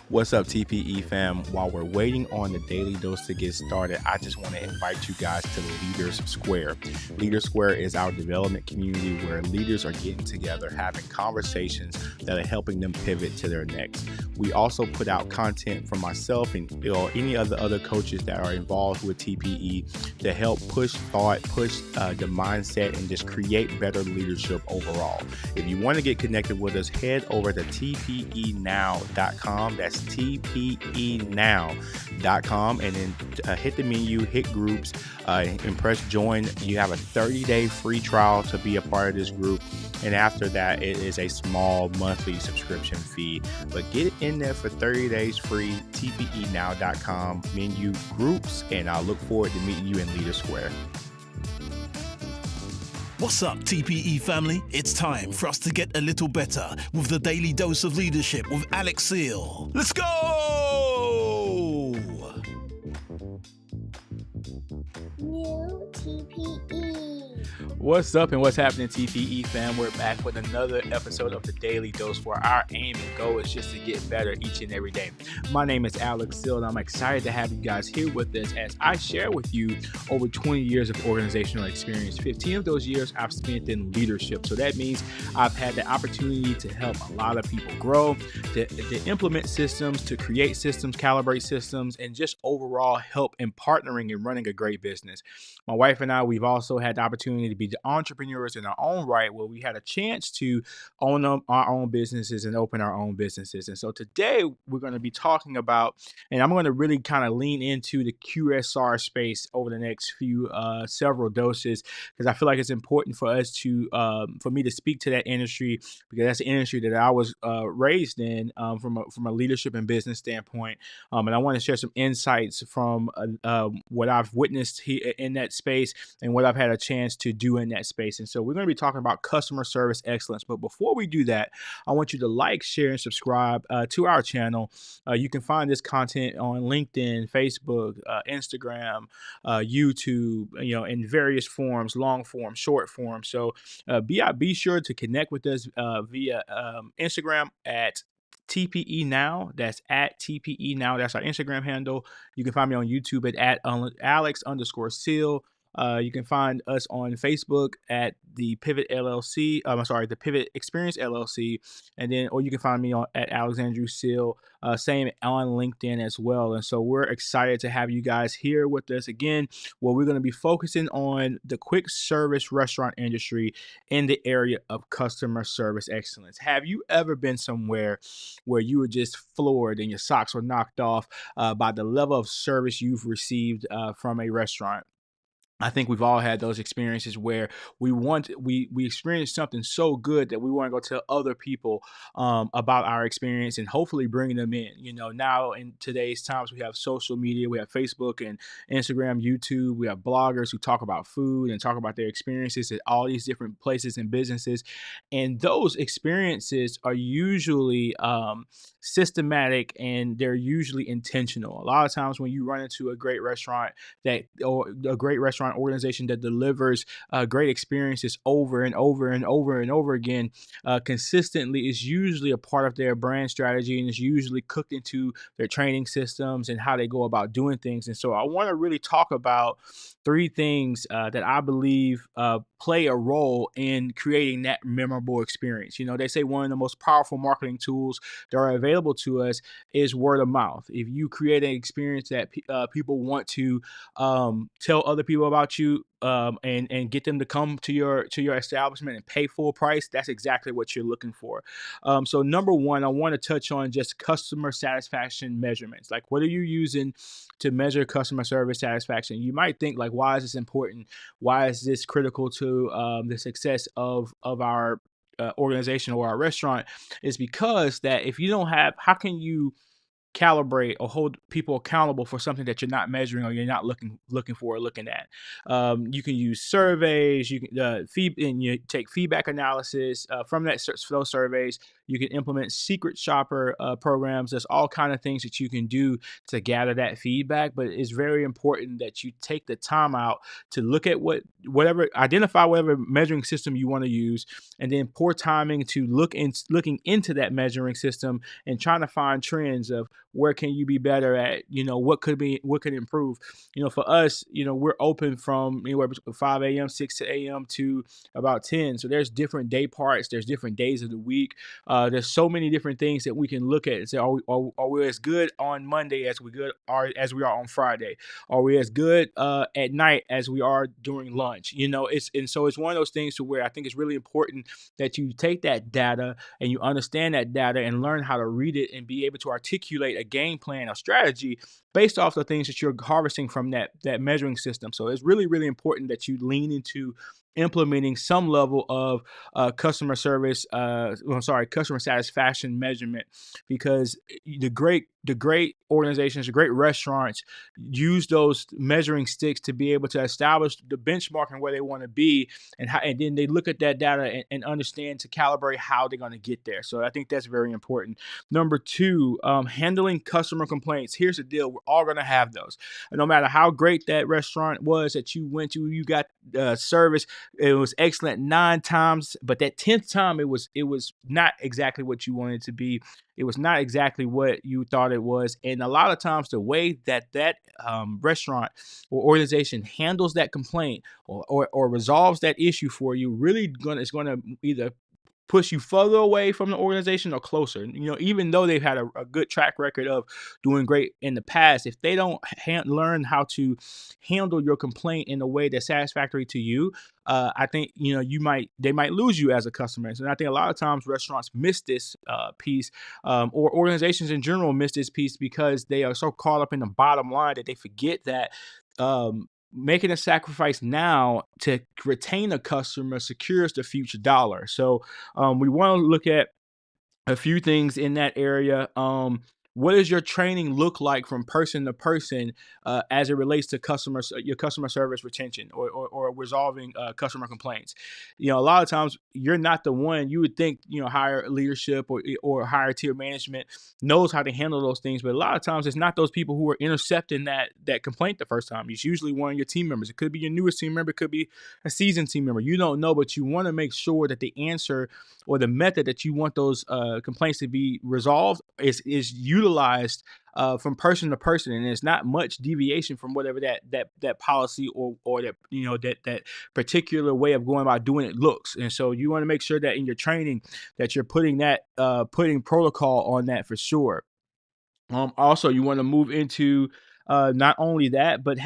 What's up, TPE fam? While we're waiting on the daily dose to get started, I just want to invite you guys to the Leaders Square. Leaders Square is our development community where leaders are getting together, having conversations that are helping them pivot to their next. We also put out content from myself and any of the other coaches that are involved with TPE to help push thought, push the mindset, and just create better leadership overall. If you want to get connected with us, head over to tpenow.com. That's tpenow.com, and then hit the menu, hit groups, and press join. You have a 30-day free trial to be a part of this group, and after that it is a small monthly subscription fee, but get in there for 30 days free. tpenow.com, menu, groups, and I look forward to meeting you in Leader Square. What's up, TPE family? It's time for us to get a little better with the Daily Dose of Leadership with Alex Seal. Let's go! New TPE. What's up and what's happening, TPE fam? We're back with another episode of the Daily Dose, where our aim and goal is just to get better each and every day. My name is Alex Seal, and I'm excited to have you guys here with us as I share with you over 20 years of organizational experience. 15 of those years I've spent in leadership. So that means I've had the opportunity to help a lot of people grow, to implement systems, to create systems, calibrate systems, and just overall help in partnering and running a great business. My wife and I, we've also had the opportunity to be the entrepreneurs in our own right, where we had a chance to own our own businesses and open our own businesses. And so today we're going to be talking about, and I'm going to really kind of lean into the QSR space over the next few several doses, because I feel like it's important for us to, for me to speak to that industry, because that's the industry that I was raised in from a leadership and business standpoint. And I want to share some insights from what I've witnessed here in that space and what I've had a chance to do in that space. And so we're going to be talking about customer service excellence. But before we do that, I want you to like, share, and subscribe to our channel. You can find this content on LinkedIn, Facebook, Instagram, YouTube, in various forms, long form, short form. So be sure to connect with us via Instagram at TPE Now. That's at TPE Now. That's our Instagram handle. You can find me on YouTube at Alex_Seal. You can find us on Facebook at the Pivot LLC. The Pivot Experience LLC, and then, or you can find me at Alexandru Seal. Same on LinkedIn as well. And so we're excited to have you guys here with us again, where we're going to be focusing on the quick service restaurant industry in the area of customer service excellence. Have you ever been somewhere where you were just floored and your socks were knocked off by the level of service you've received from a restaurant? I think we've all had those experiences where we experienced something so good that we want to go tell other people about our experience and hopefully bring them in. Now in today's times, we have social media, we have Facebook and Instagram, YouTube, we have bloggers who talk about food and talk about their experiences at all these different places and businesses. And those experiences are usually systematic, and they're usually intentional. A lot of times when you run into a great restaurant or a great restaurant organization that delivers great experiences over and over and over and over again consistently, is usually a part of their brand strategy, and is usually cooked into their training systems and how they go about doing things. And so I want to really talk about three things that I believe play a role in creating that memorable experience. They say one of the most powerful marketing tools that are available to us is word of mouth. If you create an experience that people want to tell other people about you, and get them to come to your establishment and pay full price, that's exactly what you're looking for. So number one, I want to touch on just customer satisfaction measurements. Like, what are you using to measure customer service satisfaction? You might think, like, why is this important? Why is this critical to the success of our organization or our restaurant? Is because that if you don't have, how can you calibrate or hold people accountable for something that you're not measuring or you're not looking for or looking at. You can use surveys. You can and you take feedback analysis from those surveys. You can implement secret shopper programs. There's all kind of things that you can do to gather that feedback. But it's very important that you take the time out to look at identify whatever measuring system you want to use, and then pour timing to looking into that measuring system and trying to find trends of where can you be better at, what could improve. For us, we're open from anywhere between 5 a.m., 6 a.m. to about 10. So there's different day parts, there's different days of the week. There's so many different things that we can look at and say, are we as good on Monday as we are on Friday? Are we as good at night as we are during lunch? So it's one of those things to where I think it's really important that you take that data and you understand that data and learn how to read it and be able to articulate a game plan, a strategy based off the things that you're harvesting from that measuring system. So it's really, really important that you lean into implementing some level of customer satisfaction measurement, because the great organizations, the great restaurants use those measuring sticks to be able to establish the benchmark and where they want to be, and then they look at that data and understand to calibrate how they're going to get there. So I think that's very important. Number two, handling customer complaints. Here's the deal: we're all going to have those. And no matter how great that restaurant was that you went to, you got service. It was excellent 9 times, but that 10th time, it was not exactly what you wanted it to be. It was not exactly what you thought it was. And a lot of times, the way that restaurant or organization handles that complaint or resolves that issue for you really is going to either push you further away from the organization or closer. Even though they've had a good track record of doing great in the past, if they don't learn how to handle your complaint in a way that's satisfactory to you, I think they might lose you as a customer. And I think a lot of times restaurants miss this piece, or organizations in general miss this piece because they are so caught up in the bottom line that they forget that. Making a sacrifice now to retain a customer secures the future dollar. So we want to look at a few things in that area. What does your training look like from person to person as it relates to your customer service retention or resolving customer complaints? A lot of times you're not the one. You would think higher leadership or higher tier management knows how to handle those things, but a lot of times it's not those people who are intercepting that complaint the first time. It's usually one of your team members. It could be your newest team member. It could be a seasoned team member. You don't know, but you want to make sure that the answer or the method that you want those complaints to be resolved is utilized from person to person, and there's not much deviation from whatever that policy or that particular way of going about doing it looks. And so you want to make sure that in your training that you're putting protocol on that for sure. Also, you want to move into not only that, but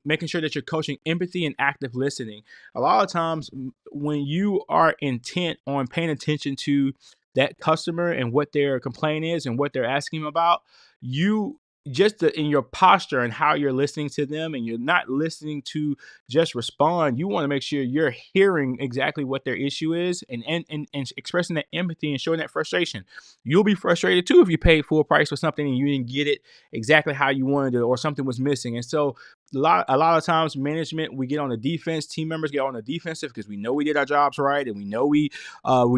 making sure that you're coaching empathy and active listening. A lot of times, when you are intent on paying attention to that customer and what their complaint is and what they're asking about, you in your posture and how you're listening to them, and you're not listening to just respond. You want to make sure you're hearing exactly what their issue is and expressing that empathy and showing that frustration. You'll be frustrated too if you paid full price for something and you didn't get it exactly how you wanted it, or something was missing. And so a lot of times management, we get on the defense, team members get on the defensive because we know we did our jobs right, and we know we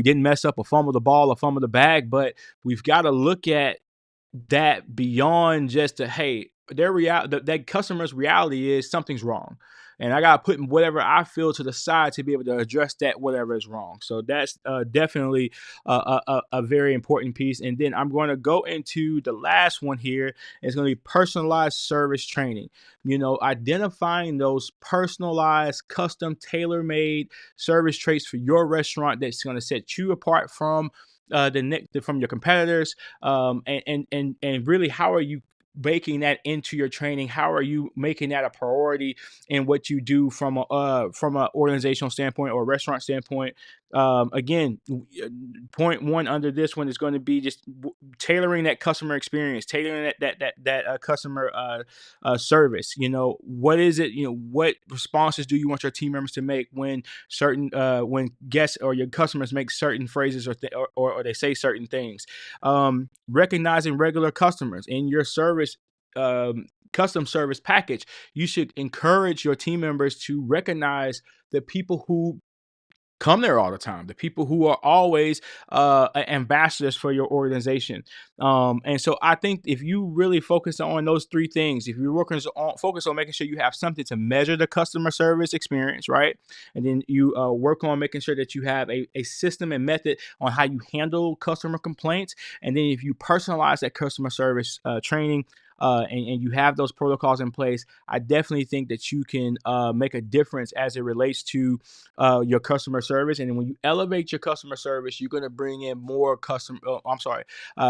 didn't mess up or fumble the ball or fumble the bag. But we've got to look at that beyond just that customer's reality is something's wrong, and I gotta put whatever I feel to the side to be able to address that whatever is wrong. So that's definitely a very important piece. And then I'm going to go into the last one here. It's going to be personalized service training. Identifying those personalized, custom, tailor-made service traits for your restaurant that's going to set you apart from from your competitors, and really, how are you baking that into your training? How are you making that a priority in what you do from a organizational standpoint or a restaurant standpoint? Again, point one under this one is going to be just tailoring that customer experience, tailoring that customer service. What is it? What responses do you want your team members to make when when guests or your customers make certain phrases or they say certain things? Recognizing regular customers in your service. Custom service package, you should encourage your team members to recognize the people who come there all the time, the people who are always ambassadors for your organization. And so I think if you really focus on those three things, if you're working on focus on making sure you have something to measure the customer service experience, right? And then you work on making sure that you have a system and method on how you handle customer complaints. And then if you personalize that customer service training, and you have those protocols in place, I definitely think that you can make a difference as it relates to your customer service. And then when you elevate your customer service, you're going to bring in more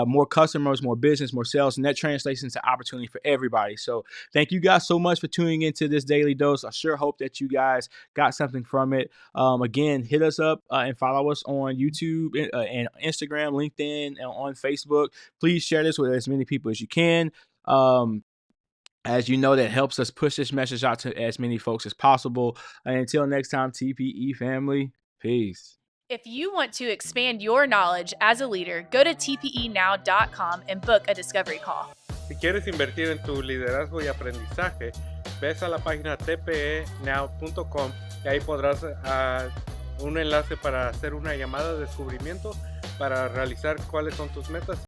more customers, more business, more sales, and that translates into opportunity for everybody. So thank you guys so much for tuning into this daily dose. I sure hope that you guys got something from it. Again, hit us up and follow us on YouTube and Instagram, LinkedIn, and on Facebook. Please share this with as many people as you can. As you know, that helps us push this message out to as many folks as possible. And until next time, TPE family, peace. If you want to expand your knowledge as a leader, go to tpenow.com and book a discovery call. Si quieres invertir en tu liderazgo y aprendizaje, ves a la página tpenow.com y ahí podrás un enlace para hacer una llamada de descubrimiento para realizar cuáles son tus metas.